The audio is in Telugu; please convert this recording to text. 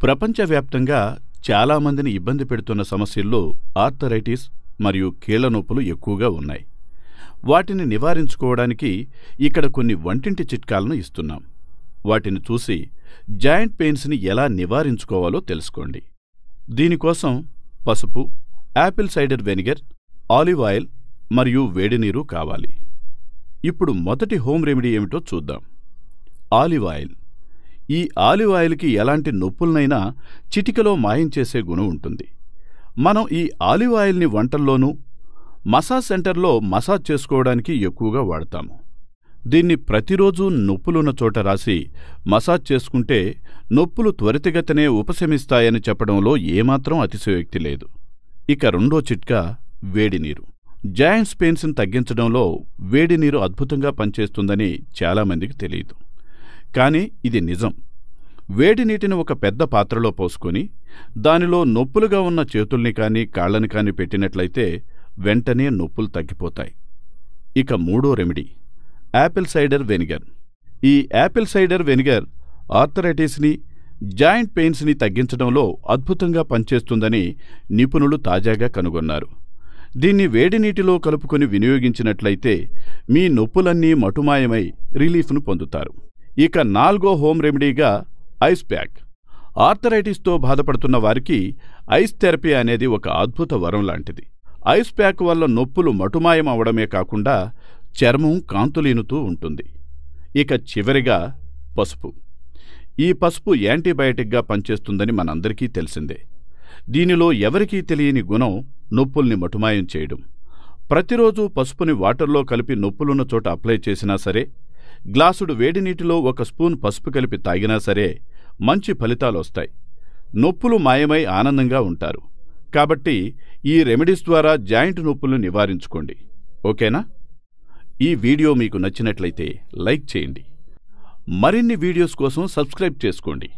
ప్రపంచవ్యాప్తంగా చాలామందిని ఇబ్బంది పెడుతున్న సమస్యల్లో ఆర్థరైటిస్ మరియు కీళ్ల నొప్పులు ఎక్కువగా ఉన్నాయి. వాటిని నివారించుకోవడానికి ఇక్కడ కొన్ని వంటింటి చిట్కాలను ఇస్తున్నాం. వాటిని చూసి జాయింట్ పెయిన్స్ని ఎలా నివారించుకోవాలో తెలుసుకోండి. దీనికోసం పసుపు, Apple cider vinegar, olive oil మరియు వేడి నీరు కావాలి. ఇప్పుడు మొదటి హోమ్ రెమెడీ ఏమిటో చూద్దాం. Olive oil. ఈ ఆలివ్ ఆయిల్కి ఎలాంటి నొప్పులనైనా చిటికలో మాయం చేసే గుణం ఉంటుంది. మనం ఈ ఆలివ్ ఆయిల్ని వంటల్లోనూ మసాజ్ సెంటర్లో మసాజ్ చేసుకోవడానికి ఎక్కువగా వాడతాము. దీన్ని ప్రతిరోజు నొప్పులున్న చోట రాసి మసాజ్ చేసుకుంటే నొప్పులు త్వరితగతినే ఉపశమిస్తాయని చెప్పడంలో ఏమాత్రం అతిశయోక్తి లేదు. ఇక రెండో చిట్కా వేడి నీరు. జాయింట్స్ పెయిన్స్ని తగ్గించడంలో వేడి నీరు అద్భుతంగా పనిచేస్తుందని చాలామందికి తెలియదు. కానీ ఇది నిజం. వేడి నీటిని ఒక పెద్ద పాత్రలో పోసుకొని దానిలో నొప్పులుగా ఉన్న చేతుల్ని కానీ కాళ్ళని కానీ పెట్టినట్లయితే వెంటనే నొప్పులు తగ్గిపోతాయి. ఇక మూడో రెమెడీ యాపిల్ సైడర్ వెనిగర్. ఈ యాపిల్ సైడర్ వెనిగర్ ఆర్థరైటిస్ని, జాయింట్ పెయిన్స్ని తగ్గించడంలో అద్భుతంగా పనిచేస్తుందని నిపుణులు తాజాగా కనుగొన్నారు. దీన్ని వేడి నీటిలో కలుపుకొని వినియోగించినట్లయితే మీ నొప్పులన్నీ మటుమాయమై రిలీఫ్ను పొందుతారు. ఇక నాలుగో హోమ్ రెమెడీగా ఐస్ ప్యాక్. ఆర్థరైటిస్తో బాధపడుతున్న వారికి ఐస్ థెరపీ అనేది ఒక అద్భుత వరం లాంటిది. ఐస్ ప్యాక్ వల్ల నొప్పులు మటుమాయం అవడమే కాకుండా చర్మం కాంతులీనుతూ ఉంటుంది. ఇక చివరిగా పసుపు. ఈ పసుపు యాంటీబయాటిక్గా పనిచేస్తుందని మనందరికీ తెలిసిందే. దీనిలో ఎవరికీ తెలియని గుణం నొప్పుల్ని మటుమాయం చేయడం. ప్రతిరోజు పసుపుని వాటర్లో కలిపి నొప్పులున్న చోట అప్లై చేసినా సరే, గ్లాసుడు వేడి నీటిలో 1 స్పూన్ పసుపు కలిపి తాగినా సరే మంచి ఫలితాలొస్తాయి. నొప్పులు మాయమై ఆనందంగా ఉంటారు. కాబట్టి ఈ రెమెడీస్ ద్వారా జాయింట్ నొప్పులను నివారించుకోండి. ఓకేనా? ఈ వీడియో మీకు నచ్చినట్లయితే లైక్ చేయండి. మరిన్ని వీడియోస్ కోసం సబ్స్క్రైబ్ చేసుకోండి.